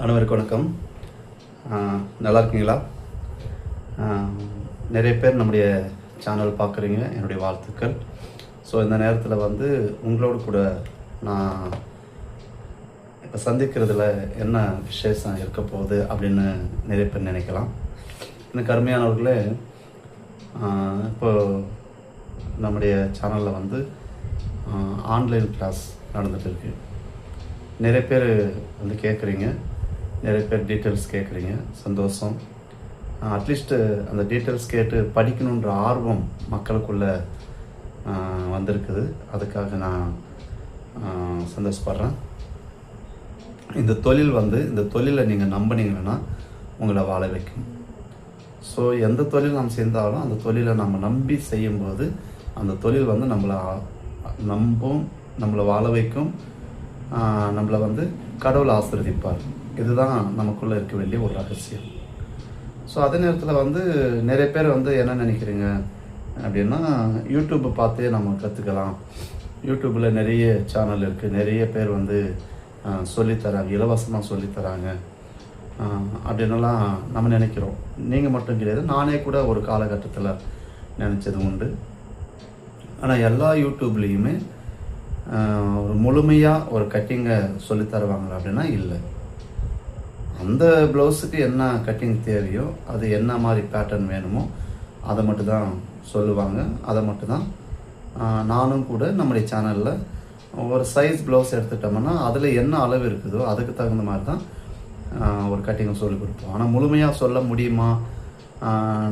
அனைவருக்கும் வணக்கம். நல்லா இருக்கீங்களா? நிறைய பேர் நம்முடைய சேனல் பார்க்குறீங்க, என்னுடைய வாழ்த்துக்கள். ஸோ இந்த நேரத்தில் உங்களோடு கூட நான் இப்போ சந்திக்கிறதுல என்ன விசேஷம் இருக்க போகுது அப்படின்னு நிறைய பேர் நினைக்கலாம். எனக்கு அருமையானவர்களே, இப்போ நம்முடைய சேனலில் ஆன்லைன் கிளாஸ் நடந்துகிட்டு இருக்கு. நிறைய பேர் கேட்குறீங்க, நிறைய பேர் டீட்டெயில்ஸ் கேட்குறீங்க, சந்தோஷம். அட்லீஸ்ட்டு அந்த டீட்டெயில்ஸ் கேட்டு படிக்கணுன்ற ஆர்வம் மக்களுக்குள்ளே வந்திருக்குது. அதுக்காக நான் சந்தோஷப்படுறேன். இந்த தொழில் இந்த தொழிலை நீங்கள் நம்பினீங்கன்னா உங்களை வாழ வைக்கும். ஸோ எந்த தொழில் நாம் சேர்ந்தாலும் அந்த தொழிலை நம்ம நம்பி செய்யும்போது அந்த தொழில் நம்மளை நம்பும், நம்மளை வாழ வைக்கும், நம்மளை கடவுள் ஆசீர்வதிப்பார். இதுதான் நமக்குள்ளே இருக்க வேண்டிய ஒரு ரகசியம். ஸோ அதே நேரத்தில் நிறைய பேர் என்ன நினைக்கிறீங்க அப்படின்னா, யூடியூப்பை பார்த்தே நம்ம கற்றுக்கலாம். யூடியூப்பில் நிறைய சேனல் இருக்குது, நிறைய பேர் சொல்லித்தராங்க, இலவசமாக சொல்லித்தராங்க அப்படின்னுலாம் நம்ம நினைக்கிறோம். நீங்கள் மட்டும் கிடையாது, நானே கூட ஒரு காலகட்டத்தில் நினச்சது உண்டு. ஆனால் எல்லா யூடியூப்லேயுமே ஒரு முழுமையாக ஒரு கட்டிங்கை சொல்லித்தருவாங்க அப்படின்னா இல்லை. அந்த ப்ளவுஸுக்கு என்ன கட்டிங் தேவையோ, அது என்ன மாதிரி பேட்டர்ன் வேணுமோ அதை மட்டும்தான் சொல்லுவாங்க. அதை மட்டும்தான் நானும் கூட நம்முடைய சேனலில் ஒரு சைஸ் ப்ளவுஸ் எடுத்துட்டோம்னா அதில் என்ன அளவு இருக்குதோ அதுக்கு தகுந்த மாதிரி தான் ஒரு கட்டிங்கை சொல்லிக் கொடுப்போம். ஆனால் முழுமையாக சொல்ல முடியுமா,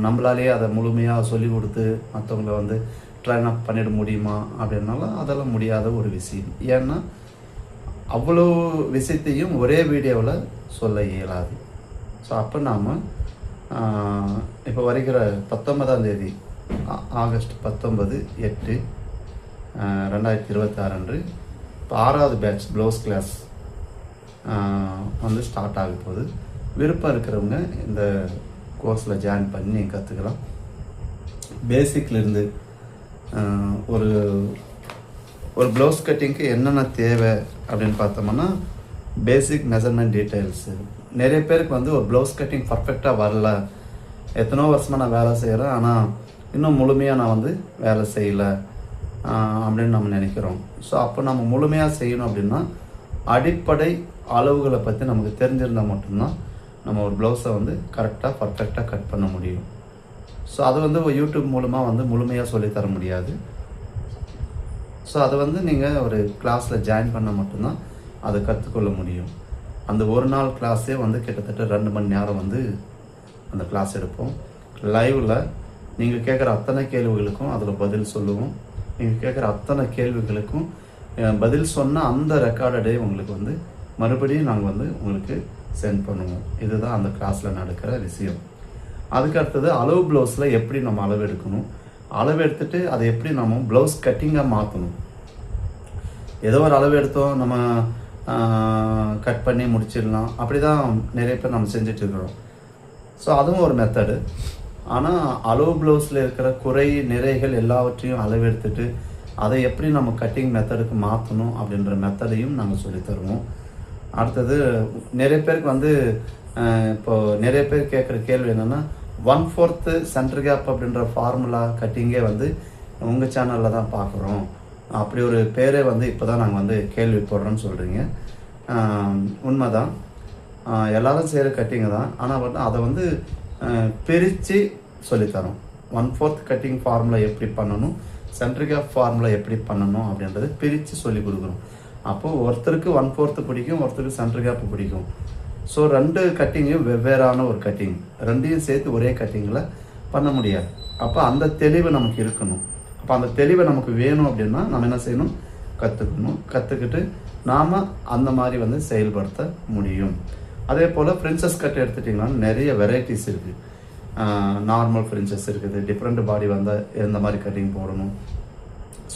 நம்மளாலேயே அதை முழுமையாக சொல்லி கொடுத்து மற்றவங்களை ட்ரைன் அப் பண்ணிட முடியுமா அப்படின்னாலும் அதெல்லாம் முடியாத ஒரு விஷயம். ஏன்னா அவ்வளோ விஷயத்தையும் ஒரே வீடியோவில் சொல்ல இயலாது. ஸோ அப்போ நாம் இப்போ வருகிற 19ஆம் தேதி ஆகஸ்ட் 19/8/2026 அன்று இப்போ 6வது பேட்ச் ப்ளவுஸ் கிளாஸ் ஸ்டார்ட் ஆக போகுது. விருப்பம் இருக்கிறவங்க இந்த கோர்ஸில் ஜாயின் பண்ணி கற்றுக்கலாம். பேசிக்லேருந்து ஒரு ப்ளவுஸ் கட்டிங்க்கு என்னென்ன தேவை அப்படின்னு பார்த்தோம்னா, பேசிக் மெஷர்மெண்ட் டீட்டெயில்ஸு. நிறைய பேருக்கு ஒரு ப்ளவுஸ் கட்டிங் பர்ஃபெக்டாக வரல. எத்தனோ வருஷமாக நான் வேலை செய்கிறேன், ஆனால் இன்னும் முழுமையாக நான் வேலை செய்யலை அப்படின்னு நம்ம நினைக்கிறோம். ஸோ அப்போ நம்ம முழுமையாக செய்யணும் அப்படின்னா அடிப்படை அளவுகளை பற்றி நமக்கு தெரிஞ்சிருந்தால் மட்டும்தான் நம்ம ஒரு ப்ளவுஸை கரெக்டாக பர்ஃபெக்டாக கட் பண்ண முடியும். ஸோ அது யூடியூப் மூலமாக முழுமையாக சொல்லித்தர முடியாது. ஸோ அதை நீங்கள் ஒரு கிளாஸில் ஜாயின் பண்ண மட்டும்தான் அதை கற்றுக்கொள்ள முடியும். அந்த ஒரு நாள் கிளாஸே கிட்டத்தட்ட 2 மணி நேரம் அந்த கிளாஸ் எடுப்போம். லைவில் நீங்கள் கேட்குற அத்தனை கேள்விகளுக்கும் அதில் பதில் சொல்லுவோம். நீங்கள் கேட்குற அத்தனை கேள்விகளுக்கும் பதில் சொன்ன அந்த ரெக்கார்டடே உங்களுக்கு மறுபடியும் நாங்கள் உங்களுக்கு சென்ட் பண்ணுவோம். இதுதான் அந்த கிளாஸில் நடக்கிற விஷயம். அதுக்கு அடுத்தது அளவு ப்ளவுஸில் எப்படி நம்ம அளவு எடுக்கணும், அளவு எடுத்துட்டு அதை எப்படி நம்ம ப்ளவுஸ் கட்டிங்காக மாற்றணும். ஏதோ ஒரு அளவு எடுத்தோம் நம்ம கட் பண்ணி முடிச்சிடலாம், அப்படி தான் நிறைய பேர் நம்ம செஞ்சுட்டு இருக்கிறோம். ஸோ அதுவும் ஒரு மெத்தடு. ஆனால் அளவு ப்ளவுஸில் இருக்கிற குறை நிறைகள் எல்லாவற்றையும் அளவு எடுத்துட்டு அதை எப்படி நம்ம கட்டிங் மெத்தடுக்கு மாற்றணும் அப்படின்ற மெத்தடையும் நாங்கள் சொல்லித்தருவோம். அடுத்தது நிறைய பேருக்கு இப்போது நிறைய பேர் கேட்குற கேள்வி என்னென்னா, 1/4 சென்டர் கேப் அப்படின்ற ஃபார்முலா கட்டிங்கே உங்கள் சேனலில் தான் பார்க்குறோம், அப்படி ஒரு பேரே இப்போ தான் நாங்கள் கேள்விப்படுறோன்னு சொல்கிறீங்க. உண்மைதான், எல்லோரும் செய்கிற கட்டிங்கு தான். ஆனால் அதை பிரித்து சொல்லித்தரோம். 1/4 கட்டிங் ஃபார்முலா எப்படி பண்ணணும், சென்டர் கேப் ஃபார்முலா எப்படி பண்ணணும் அப்படின்றத பிரித்து சொல்லி கொடுக்குறோம். அப்போது ஒருத்தருக்கு 1/4 பிடிக்கும், ஒருத்தருக்கு சென்டர் கேப் பிடிக்கும். ஸோ 2 கட்டிங்கும் வெவ்வேறான ஒரு கட்டிங், ரெண்டையும் சேர்த்து ஒரே கட்டிங்கில் பண்ண முடியாது. அப்போ அந்த தெளிவு நமக்கு இருக்கணும். அப்போ அந்த தெளிவை நமக்கு வேணும் அப்படின்னா நம்ம என்ன செய்யணும், கற்றுக்கிட்டு நாம் அந்த மாதிரி செயல்படுத்த முடியும். அதே போல் பிரின்சஸ் கட் எடுத்துட்டிங்கன்னா நிறைய வெரைட்டிஸ் இருக்குது. நார்மல் பிரின்சஸ் இருக்குது, டிஃப்ரெண்ட் பாடி எந்த மாதிரி கட்டிங் போடணும்,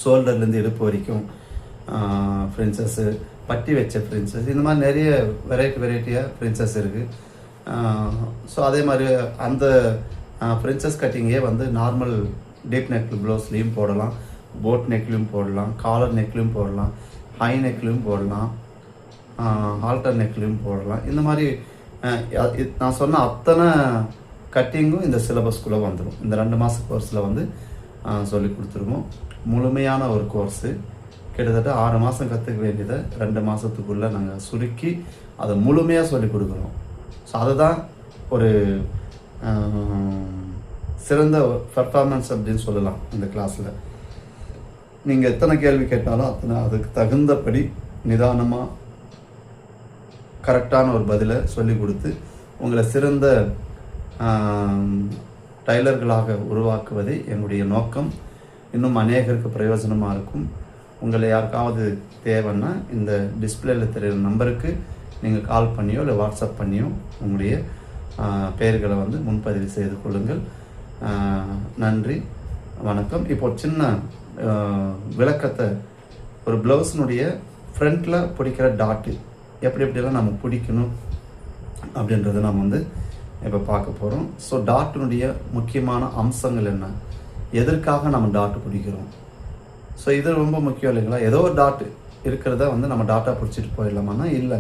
ஷோல்டர்லேருந்து இடுப்பு வரைக்கும் பிரின்சஸ்ஸு, பட்டி வச்ச பிரின்சஸ், இந்த மாதிரி நிறைய வெரைட்டியாக பிரின்சஸ் இருக்குது. ஸோ அதே மாதிரி அந்த பிரின்சஸ் கட்டிங்கே நார்மல் டீப் நெக் ப்ளவுஸ்லேயும் போடலாம், போட் நெக்லையும் போடலாம், காலர் நெக்லையும் போடலாம், ஹை நெக்லையும் போடலாம், ஆல்டர் நெக்லையும் போடலாம். இந்த மாதிரி நான் சொன்ன அத்தனை கட்டிங்கும் இந்த சிலபஸ்குள்ளே வந்துடும். இந்த 2 மாத கோர்ஸில் வந்து சொல்லி கொடுத்துருவோம். முழுமையான ஒரு கோர்ஸு, கிட்டத்தட்ட 6 மாதம் கற்றுக்க வேண்டியதை 2 மாதத்துக்குள்ளே நாங்கள் சுருக்கி அதை முழுமையாக சொல்லி கொடுக்குறோம். ஸோ அதுதான் ஒரு சிறந்த பெர்ஃபார்மன்ஸ் அப்படின்னு சொல்லலாம். இந்த கிளாஸில் நீங்கள் எத்தனை கேள்வி கேட்டாலும் அத்தனை அதுக்கு தகுந்தபடி நிதானமாக கரெக்டான ஒரு பதிலை சொல்லி கொடுத்து உங்களை சிறந்த டைலர்களாக உருவாக்குவதே என்னுடைய நோக்கம். இன்னும் அநேகருக்கு பிரயோஜனமாக இருக்கும். உங்களை யாருக்காவது தேவைன்னா இந்த டிஸ்பிளேல தெரிகிற நம்பருக்கு நீங்கள் கால் பண்ணியோ இல்லை வாட்ஸ்அப் பண்ணியோ உங்களுடைய பெயர்களை வந்து முன்பதிவு செய்து கொள்ளுங்கள். நன்றி, வணக்கம். இப்போ சின்ன விளக்கத்தை, ஒரு ப்ளவுஸினுடைய ஃப்ரண்ட்டில் பிடிக்கிற டாட்டு எப்படியெல்லாம் நம்ம பிடிக்கணும் அப்படின்றத நம்ம வந்து இப்போ பார்க்க போகிறோம். ஸோ டாட்டினுடைய முக்கியமான அம்சங்கள் என்ன, எதற்காக நம்ம டாட்டு பிடிக்கிறோம். ஸோ இது ரொம்ப முக்கியம் இல்லைங்களா? ஏதோ ஒரு டாட்டு இருக்கிறத வந்து நம்ம டாட்டா பிடிச்சிட்டு போயிடலாமான்னா இல்லை.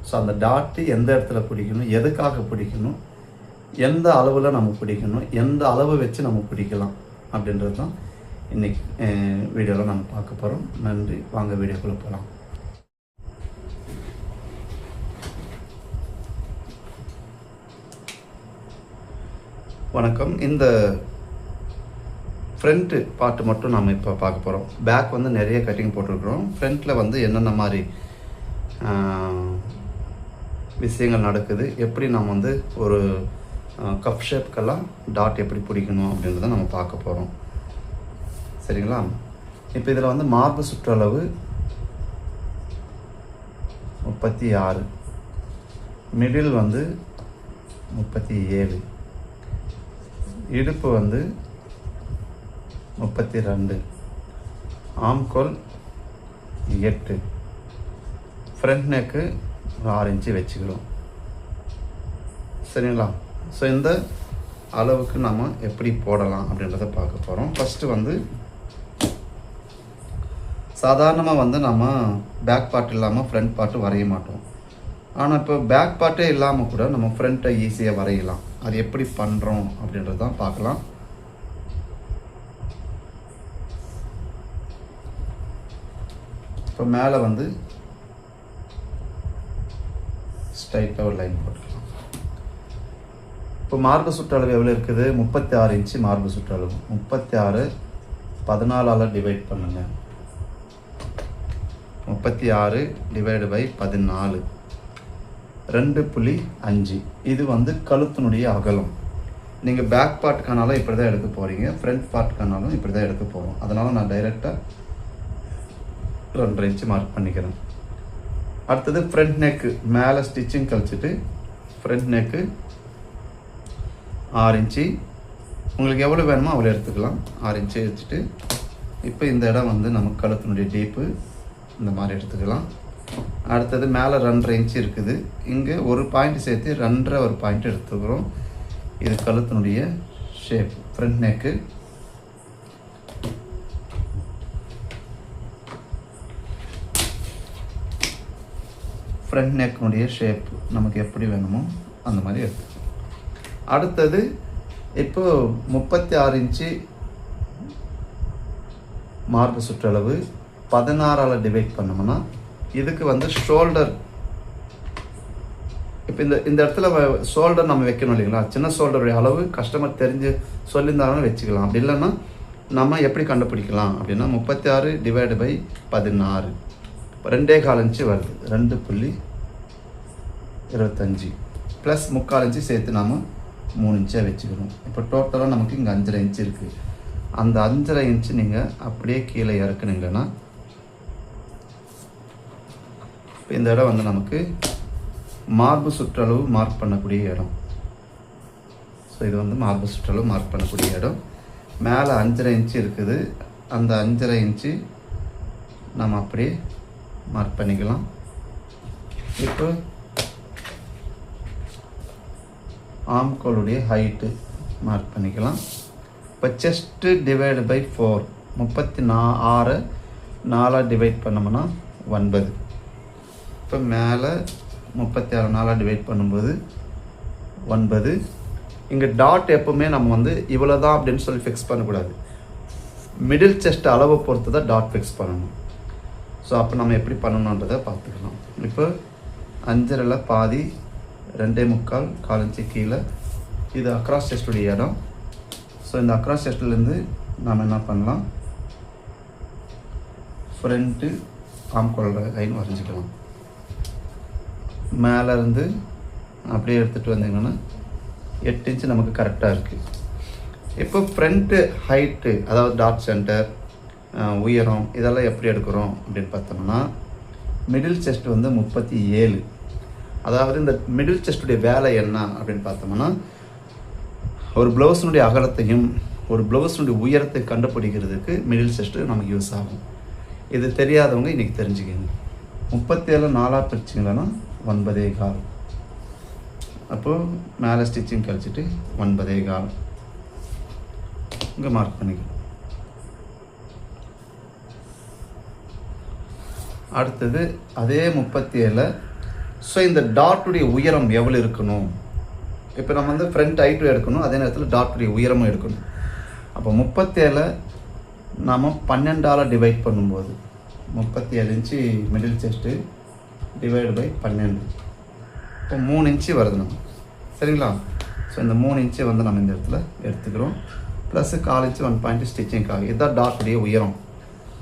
ஸோ அந்த டாட்டு எந்த இடத்துல பிடிக்கணும், எதுக்காக பிடிக்கணும், எந்த அளவில் நம்ம பிடிக்கணும், எந்த அளவை வச்சு நம்ம பிடிக்கலாம் அப்படின்றது தான் இன்றைக்கி வீடியோவில் நம்ம பார்க்க போகிறோம். நன்றி, வாங்க வீடியோக்குள்ளே போகலாம். வணக்கம். இந்த ஃப்ரண்ட்டு பார்ட்டு மட்டும் நம்ம இப்போ பார்க்க போகிறோம். பேக் வந்து நிறைய கட்டிங் போட்டிருக்கிறோம். ஃப்ரண்ட்டில் வந்து என்னென்ன மாதிரி விஷயங்கள் நடக்குது, எப்படி நம்ம வந்து ஒரு கப் ஷேப்க்கெல்லாம் டாட் எப்படி பிடிக்கணும் அப்படின்றத நம்ம பார்க்க போகிறோம். சரிங்களா? இப்போ இதில் வந்து மார்பு சுற்றளவு 36, மிடில் வந்து 37, இடுப்பு வந்து 32, ஆம்கோல் 8, ஃப்ரண்ட் நெக்கு 6 இன்ச்சு வச்சுக்கிறோம். சரிங்களா? ஸோ இந்த அளவுக்கு நம்ம எப்படி போடலாம் அப்படின்றத பார்க்க போகிறோம். ஃபஸ்ட்டு வந்து சாதாரணமாக வந்து நம்ம பேக் பார்ட் இல்லாமல் ஃப்ரண்ட் பார்ட்டு வரைய மாட்டோம். ஆனால் இப்போ பேக் பார்ட்டே இல்லாமல் கூட நம்ம ஃப்ரண்ட்டை ஈஸியாக வரையலாம். அது எப்படி பண்ணுறோம் அப்படின்றது தான் பார்க்கலாம். இப்போ மேலே வந்து ஸ்ட்ரைட்டாக ஒரு லைன் போட்டுக்கலாம். இப்போ மார்பு சுற்றளவு எவ்வளோ இருக்குது? 36 இன்ச்சு மார்பு சுற்றளவு. 36 14ஆல் டிவைட் பண்ணுங்க. 36 டிவைடு பை 14 2.5. இது வந்து கழுத்தினுடைய அகலம். நீங்கள் பேக் பார்ட்டுக்கானாலும் இப்படி தான் எடுக்க போகிறீங்க, ஃப்ரண்ட் பார்ட்டுக்கானாலும் இப்படி தான் எடுக்க போகிறோம். அதனால் நான் டைரெக்டாக 2.5 இன்ச்சு மார்க் பண்ணிக்கிறேன். அடுத்தது ஃப்ரண்ட் நெக்கு. மேலே ஸ்டிச்சிங் கழிச்சிட்டு ஃப்ரண்ட் நெக்கு 6 இன்ச்சு. உங்களுக்கு எவ்வளோ வேணுமோ அவ்வளோ எடுத்துக்கலாம். 6 இன்ச்சு வச்சுட்டு இப்போ இந்த இடம் வந்து நமக்கு கழுத்தினுடைய டீப்பு இந்த மாதிரி எடுத்துக்கலாம். அடுத்தது மேலே 2.5 இன்ச்சு இருக்குது. இங்கே ஒரு பாயிண்ட் சேர்த்து 2.5 ஒரு பாயிண்ட் எடுத்துக்கிறோம். இது கழுத்தினுடைய ஷேப். ஃப்ரண்ட் நெக்கு ஃப்ரண்ட் நெக்கினுடைய ஷேப் நமக்கு எப்படி வேணுமோ அந்த மாதிரி எடுத்துக்கலாம். அடுத்தது இப்போ 36 இன்ச்சு மார்பு சுற்றளவு 16ஆல் டிவைட் பண்ணோம்னா இதுக்கு வந்து ஷோல்டர். இப்போ இந்த இடத்துல ஷோல்டர் நம்ம வைக்கணும் இல்லைங்களா? சின்ன ஷோல்டருடைய அளவு கஸ்டமர் தெரிஞ்சு சொல்லியிருந்தாலும் வச்சுக்கலாம். அப்படி இல்லைன்னா நம்ம எப்படி கண்டுபிடிக்கலாம் அப்படின்னா 36 டிவைடு பை 16 2.25 இன்ச்சு வருது. 2.25 ப்ளஸ் 3/4 இன்ச்சு சேர்த்து நாம் 3 இன்ச்சாக வச்சுக்கணும். இப்போ டோட்டலாக நமக்கு இங்கே 5.5 இன்ச்சு இருக்குது. அந்த 5.5 இன்ச்சு நீங்கள் அப்படியே கீழே இறக்குனீங்கன்னா இப்போ இந்த இடம் வந்து நமக்கு மார்பு சுற்றளவு மார்க் பண்ணக்கூடிய இடம். ஸோ இது வந்து மார்பு சுற்றளவு மார்க் பண்ணக்கூடிய இடம். மேலே 5.5 இன்ச்சு இருக்குது. அந்த 5.5 இன்ச்சு நம்ம அப்படியே மார்க் பண்ணிக்கலாம். இப்போ ஆம்கோலுடைய ஹைட்டு மார்க் பண்ணிக்கலாம். இப்போ செஸ்ட்டு டிவைடு பை 4 36 4 டிவைட் பண்ணோம்னா 9. இப்போ மேலே 36 4 டிவைட் பண்ணும்போது 9. இங்கே டாட் எப்போவுமே நம்ம வந்து இவ்வளோ தான் அப்படின்னு சொல்லி ஃபிக்ஸ் பண்ணக்கூடாது. மிடில் செஸ்ட் அளவை பொறுத்து தான் டாட் ஃபிக்ஸ் பண்ணணும். ஸோ அப்போ நம்ம எப்படி பண்ணணுன்றதை பார்த்துக்கலாம். இப்போ 5 பாதி 2.25 1/4 இன்ச்சு கீழே இது அக்ராஸ் செஸ்டுடைய இடம். ஸோ இந்த அக்ராஸ் செஸ்ட்லேருந்து நாம் என்ன பண்ணலாம், ஃப்ரண்ட்டு ஆம்கோல் லைன் வரைஞ்சிக்கலாம். மேலேருந்து அப்படியே எடுத்துகிட்டு வந்தீங்கன்னா 8 இன்ச்சு நமக்கு கரெக்டாக இருக்குது. இப்போ ஃப்ரண்ட்டு ஹைட்டு, அதாவது டாட் சென்டர், உயரம், இதெல்லாம் எப்படி எடுக்கிறோம் அப்படின்னு பார்த்தோம்னா, மிடில் செஸ்ட் வந்து 37. அதாவது இந்த மிடில் செஸ்டுடைய வேலை என்ன அப்படின்னு பார்த்தோம்னா, ஒரு ப்ளவுஸினுடைய அகலத்தையும் ஒரு ப்ளவுஸினுடைய உயரத்தை கண்டுபிடிக்கிறதுக்கு மிடில் செஸ்ட்டு நமக்கு யூஸ் ஆகும். இது தெரியாதவங்க இன்றைக்கி தெரிஞ்சுக்கங்க. 37 4 பிரிச்சிங்களன்னா 9.25. அப்போது மேலே ஸ்டிச்சிங் கழிச்சிட்டு 9.25 இங்கே மார்க் பண்ணிக்கணும். அடுத்தது அதே 37. ஸோ இந்த டாட்டுடைய உயரம் எவ்வளோ இருக்கணும், இப்போ நம்ம வந்து ஃப்ரண்ட் ஹைட்டும் எடுக்கணும், அதே நேரத்தில் டாட்டுடைய உயரமும் எடுக்கணும். அப்போ 37 நாம் 12ஆல் டிவைட் பண்ணும்போது 37 inch middle chest divide by 12, இப்போ 3 இன்ச்சு வருது நம்ம, சரிங்களா? ஸோ இந்த 3 இன்ச்சு வந்து நம்ம இந்த இடத்துல எடுத்துக்கிறோம். ப்ளஸ்ஸு 1/4 இன்ச்சு 1 பாயிண்ட் ஸ்டிச்சிங்காக. இதுதான் டாட்டுடைய உயரம்.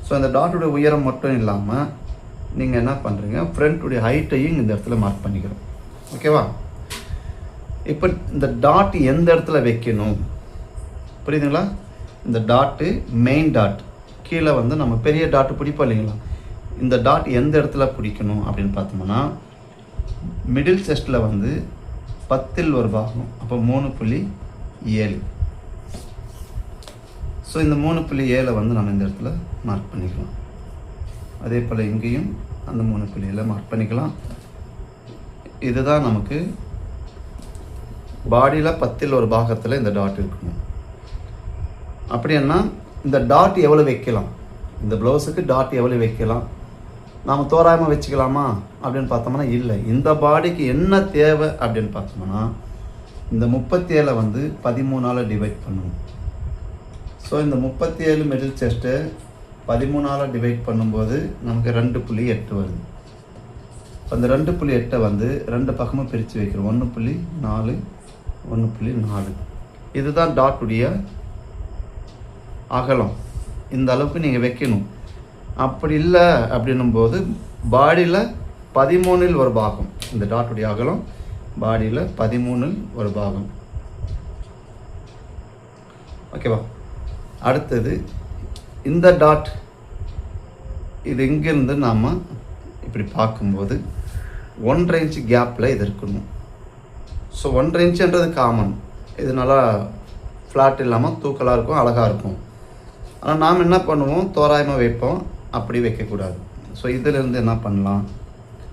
ஸோ இந்த டாட்டுடைய உயரம் மட்டும் இல்லாமல் நீங்கள் என்ன பண்ணுறீங்க, ஃப்ரண்ட்டுடைய ஹைட்டையும் இந்த இடத்துல மார்க் பண்ணிக்கிறோம். ஓகேவா? இப்போ இந்த டாட் எந்த இடத்துல வைக்கணும் புரியுதுங்களா? இந்த டாட்டு மெயின் டாட் கீழே வந்து நம்ம பெரிய டாட்டு பிடிப்போம் இல்லைங்களா, இந்த டாட் எந்த இடத்துல பிடிக்கணும் அப்படின்னு பார்த்தோம்னா, மிடில் செஸ்ட்டில் வந்து 10ல் ஒரு பாகம், அப்போ 3.7. ஸோ இந்த 3.7 வந்து நம்ம இந்த இடத்துல மார்க் பண்ணிக்கலாம். அதே போல் இங்கேயும் அந்த 3.7 மார்க் பண்ணிக்கலாம். இதுதான் நமக்கு பாடியில் 10ல் ஒரு பாகத்தில் இந்த டாட் இருக்கணும். அப்படின்னா இந்த டாட் எவ்வளோ வைக்கலாம், இந்த ப்ளவுஸுக்கு டாட் எவ்வளோ வைக்கலாம், நாம் தோராயமாக வச்சுக்கலாமா அப்படின்னு பார்த்தோம்னா இல்லை. இந்த பாடிக்கு என்ன தேவை அப்படின்னு பார்த்தோம்னா, இந்த 37 வந்து 13ஆல் டிவைட் பண்ணணும். ஸோ இந்த 37 மிடில் செஸ்ட்டு 13ஆல் டிவைட் பண்ணும்போது நமக்கு 2.8 வருது. அந்த 2.8 வந்து 2 பக்கமும் பிரித்து வைக்கிறோம். 1.4 1.4. இதுதான் டாட்டுடைய அகலம். இந்த அளவுக்கு நீங்கள் வைக்கணும். அப்படி இல்லை அப்படின்னும்போது பாடியில் 13ல் ஒரு பாகம், இந்த டாட்டுடைய அகலம் பாடியில் 13ல் ஒரு பாகம். ஓகேவா? அடுத்தது இந்த டாட் இது இங்கேருந்து நாம் இப்படி பார்க்கும்போது 1.5 இன்ச்சு கேப்பில் இது இருக்கணும். ஸோ 1.5 இன்ச்சுன்றது காமன். இது நல்லா ஃப்ளாட் இல்லாமல் தூக்கலாக இருக்கும், அழகாக இருக்கும். ஆனால் நாம் என்ன பண்ணுவோம், தோராயமாக வைப்போம், அப்படி வைக்கக்கூடாது. ஸோ இதிலேருந்து என்ன பண்ணலாம்,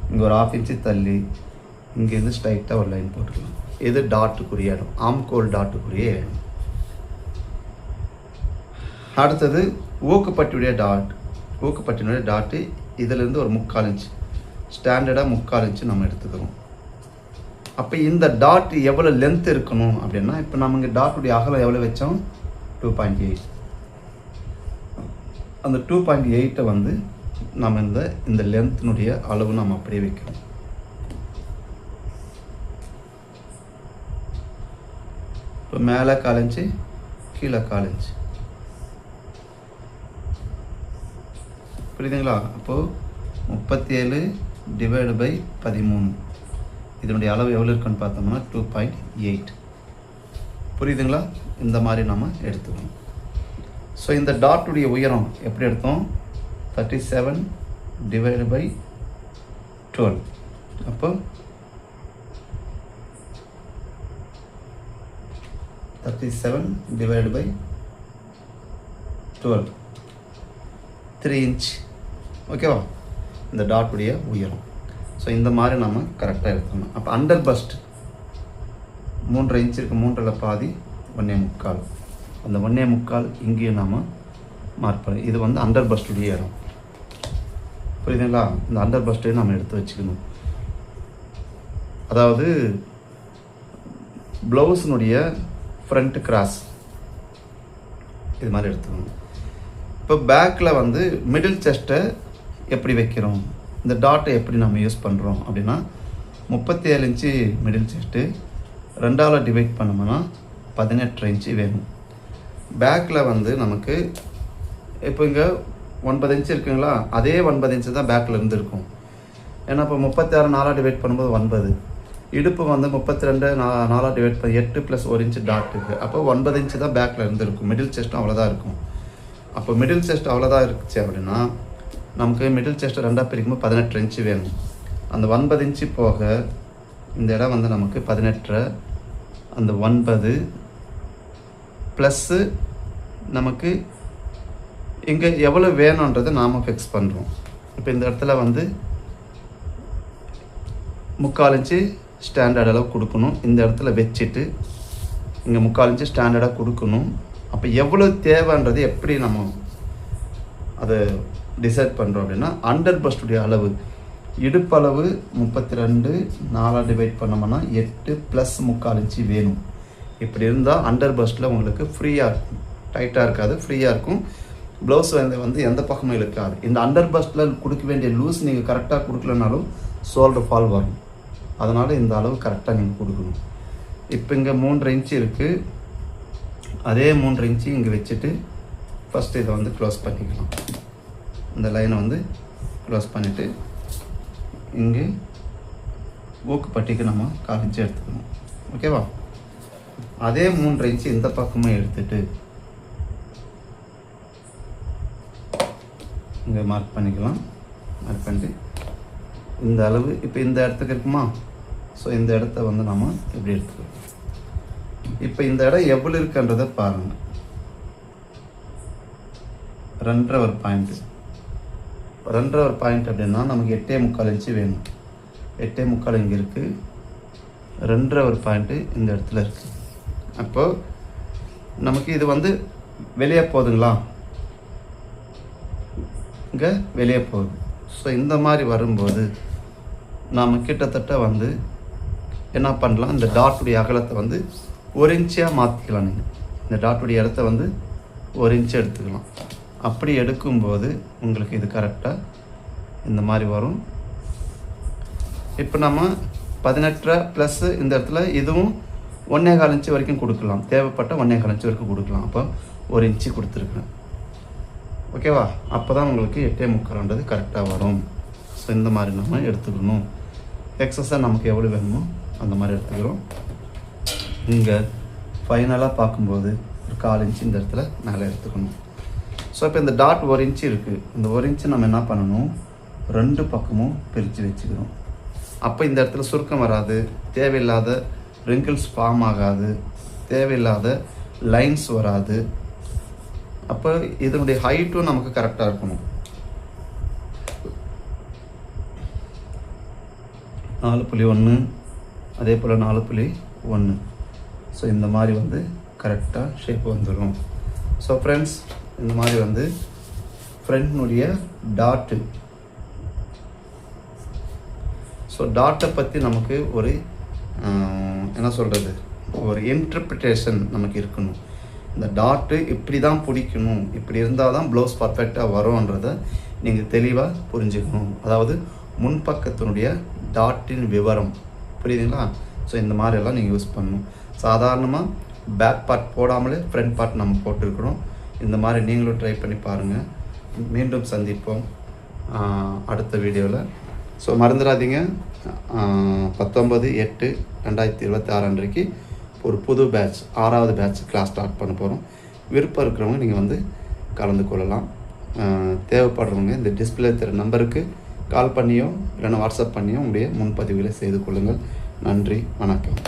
இங்கே ஒரு 1/2 இன்ச்சு தள்ளி இங்கேருந்து ஸ்ட்ரைட்டாக ஒரு லைன் போட்டுக்கலாம். இது டாட்டுக்குரிய இடம், ஆம்கோல் டாட்டுக்குரிய இடம். அடுத்தது ஊக்குப்பட்டியுடைய டாட். ஊக்குப்பட்டினுடைய டாட்டு இதிலேருந்து ஒரு 3/4 இன்ச்சு, ஸ்டாண்டர்டாக 3/4 இன்ச்சு நம்ம எடுத்துக்கிறோம். அப்போ இந்த டாட் எவ்வளோ லென்த் இருக்கணும் அப்படின்னா, இப்போ நம்ம இங்கே டாட்டுடைய அகலம் எவ்வளோ வச்சோம், 2.8. அந்த 2.8 வந்து நம்ம இந்த லென்த்தினுடைய அளவு நம்ம அப்படியே வைக்கிறோம். இப்போ மேலே 1/4 இன்ச்சு, கீழே 1/4 இன்ச்சு. புரியுதுங்களா? அப்போது 37 டிவைடு பை 13, இதனுடைய அளவு எவ்வளோ இருக்குன்னு பார்த்தோம்னா 2.8. புரியுதுங்களா? இந்த மாதிரி நம்ம எடுத்துக்கணும். ஸோ இந்த டாட்டுடைய உயரம் எப்படி எடுத்தோம், 37 டிவைடு பை 12. அப்போ 37 டிவைடு பை 12, 3 இன்ச். ஓகேவா? இந்த டாட்டுடைய உயரம். ஸோ இந்த மாதிரி நம்ம கரெக்டாக எடுத்துக்கணும். அப்போ அண்டர் பஸ்ட் 3.5 இன்ச் இருக்குது, 3ல் பாதி 1.25. அந்த 1.25 இங்கேயும் நாம் மார்க் பண்ணி இது வந்து அண்டர் பஸ்டுடைய இடம். புரியுதுங்களா? இந்த அண்டர் பஸ்டையும் நம்ம எடுத்து வச்சுக்கணும். அதாவது ப்ளவுஸினுடைய ஃப்ரண்ட் கிராஸ் இது மாதிரி எடுத்துக்கணும். இப்போ பேக்கில் வந்து மிடில் செஸ்ட்டை எப்படி வைக்கிறோம், இந்த டாட்டை எப்படி நம்ம யூஸ் பண்ணுறோம் அப்படின்னா 37 இன்ச்சு மிடில் செஸ்ட்டு 2ஆல் டிவைட் பண்ணோம்னா 18 இன்ச்சு வேணும். பேக்கில் வந்து நமக்கு இப்போ இங்கே 9 இன்ச்சு இருக்குங்களா, அதே 9 இன்ச்சு தான் பேக்கில் இருந்து இருக்கும். ஏன்னா இப்போ 36 4ஆல் டிவைட் பண்ணும்போது 9, இடுப்பு வந்து 32 4ஆல் டிவைட் பண்ணி 8 + 1 இன்ச்சு டாட் இருக்குது. அப்போ 9 இன்ச்சு தான் பேக்கில் இருந்துருக்கும். மிடில் செஸ்ட்டும் அவ்வளோதான் இருக்கும். அப்போ மிடில் செஸ்ட் அவ்வளோதான் இருந்துச்சு அப்படின்னா நமக்கு மிடில் செஸ்ட்டை 2ஆக பிரிக்கும்போது 18 இன்ச்சு வேணும். அந்த 9 இன்ச்சு போக இந்த இடம் வந்து நமக்கு 18, அந்த 9 ப்ளஸ்ஸு நமக்கு இங்கே எவ்வளோ வேணுன்றதை நாம் ஃபிக்ஸ் பண்ணுறோம். இப்போ இந்த இடத்துல வந்து 3/4 இன்ச்சு ஸ்டாண்டர்ட் அளவு கொடுக்கணும். இந்த இடத்துல வச்சுட்டு இங்கே 3/4 இன்ச்சு ஸ்டாண்டர்டாக கொடுக்கணும். அப்போ எவ்வளோ தேவைன்றது எப்படி நம்ம அதை டிசைட் பண்ணுறோம் அப்படின்னா அண்டர் பஸ்டுடைய அளவு இடுப்பளவு 32 4ஆல் டிவைட் பண்ணோம்னா 8 + 3/4 இன்ச்சு வேணும். இப்படி இருந்தால் அண்டர் பஸ்ட்டில் உங்களுக்கு ஃப்ரீயாக இருக்கும், டைட்டாக இருக்காது, ஃப்ரீயாக இருக்கும். ப்ளவுஸ் வந்து எந்த பக்கமும் இருக்காது. இந்த அண்டர் பஸ்ட்டில் கொடுக்க வேண்டிய லூஸ் நீங்கள் கரெக்டாக கொடுக்கலனாலும் ஷோல்டர் ஃபால் வரும். அதனால் இந்த அளவு கரெக்டாக நீங்கள் கொடுக்கணும். இப்போ இங்கே 3 இன்ச்சு இருக்குது, அதே 3 இன்ச்சு இங்கே வச்சுட்டு ஃபஸ்ட்டு இதை வந்து க்ளோஸ் பண்ணிக்கலாம். இந்த லைனை வந்து க்ளோஸ் பண்ணிவிட்டு இங்கே ஊக்கு பட்டிக்கு நம்ம 1/4 இன்ச்சு எடுத்துக்கணும். ஓகேவா? அதே 3 இன்ச்சு இந்த பக்கமும் எடுத்துட்டு இங்கே மார்க் பண்ணிக்கலாம். மார்க் பண்ணிட்டு இந்த அளவு இப்போ இந்த இடத்துக்கு இருக்குமா, ஸோ இந்த இடத்த வந்து நம்ம எப்படி எடுத்துக்கலாம். இப்போ இந்த இடம் எவ்வளோ இருக்குன்றதை பாருங்கள். 2.5 பாயிண்ட்டு. 2.5 பாயிண்ட் அப்படின்னா நமக்கு 8.75 இன்ச்சு வேணும். 8.75 இங்கே இருக்குது, 2.5 பாயிண்ட்டு இந்த இடத்துல இருக்குது. அப்போது நமக்கு இது வந்து வெளியே போகுதுங்களா, இங்கே வெளியே போகுது. ஸோ இந்த மாதிரி வரும்போது நாம் கிட்டத்தட்ட வந்து என்ன பண்ணலாம், இந்த டாட்டுடைய அகலத்தை வந்து 1 இன்ச்சாக மாற்றிக்கலாம். நீங்கள் இந்த டாட்டுடைய இடத்த வந்து 1 இன்ச்சு எடுத்துக்கலாம். அப்படி எடுக்கும்போது உங்களுக்கு இது கரெக்டாக இந்த மாதிரி வரும். இப்போ நம்ம 18 ப்ளஸ்ஸு இந்த இடத்துல இதுவும் 1.25 இன்ச்சு வரைக்கும் கொடுக்கலாம். தேவைப்பட்ட 1.25 இன்ச்சு வரைக்கும் கொடுக்கலாம். அப்போ 1 இன்ச்சு கொடுத்துருக்குறேன். ஓகேவா? அப்போ தான் உங்களுக்கு 8.75 கரெக்டாக வரும். ஸோ இந்த மாதிரி நம்ம எடுத்துக்கணும். எக்ஸஸாக நமக்கு எவ்வளோ வேணுமோ அந்த மாதிரி எடுத்துக்கிறோம். இங்கே ஃபைனலாக பார்க்கும்போது ஒரு 1/4 இன்ச்சு இந்த இடத்துல மேலே எடுத்துக்கணும். ஸோ இப்போ இந்த டாட் 1 இன்ச்சு இருக்குது. இந்த 1 இன்ச்சு நம்ம என்ன பண்ணணும், 2 பக்கமும் பிரித்து வச்சுக்கிறோம். அப்போ இந்த இடத்துல சுருக்கம் வராது, தேவையில்லாத ரிங்கிள்ஸ் ஃபார்ம் ஆகாது, தேவையில்லாத லைன்ஸ் வராது. அப்போ இதனுடைய ஹைட்டும் நமக்கு கரெக்டாக இருக்கணும். 4.1 அதே போல் 4.1. ஸோ இந்த மாதிரி வந்து கரெக்டாக ஷேப் வந்துடும். ஸோ ஃப்ரெண்ட்ஸ், இந்த மாதிரி வந்து ஃப்ரண்ட்னுடைய டாட்டு, ஸோ டாட்டை பற்றி நமக்கு ஒரு என்ன சொல்கிறது, ஒரு இன்டர்பிரிட்டேஷன் நமக்கு இருக்கணும். இந்த டாட்டு இப்படி தான் பிடிக்கணும், இப்படி இருந்தால் தான் ப்ளவுஸ் பர்ஃபெக்டாக வரும்ன்றதை நீங்கள் தெளிவாக புரிஞ்சுக்கணும். அதாவது முன்பக்கத்தினுடைய டாட்டின் விவரம், புரியுதுங்களா? ஸோ இந்த மாதிரியெல்லாம் நீங்கள் யூஸ் பண்ணணும். சாதாரணமாக பேக் பார்ட் போடாமலே ஃப்ரண்ட் பார்ட் நம்ம போட்டிருக்கிறோம். இந்த மாதிரி நீங்களும் ட்ரை பண்ணி பாருங்கள். மீண்டும் சந்திப்போம் அடுத்த வீடியோவில். ஸோ மறந்துடாதீங்க, 19/8/2026 அன்றைக்கு ஒரு புது பேட்ச், 6வது பேட்ச் கிளாஸ் ஸ்டார்ட் பண்ண போகிறோம். விருப்பம் இருக்கிறவங்க நீங்கள் வந்து கலந்து கொள்ளலாம். தேவைப்படுறவங்க இந்த டிஸ்பிளே தர நம்பருக்கு கால் பண்ணியோ இல்லைன்னா வாட்ஸ்அப் பண்ணியோ உங்களுடைய முன்பதிவுகளை செய்து கொள்ளுங்கள். நன்றி, வணக்கம்.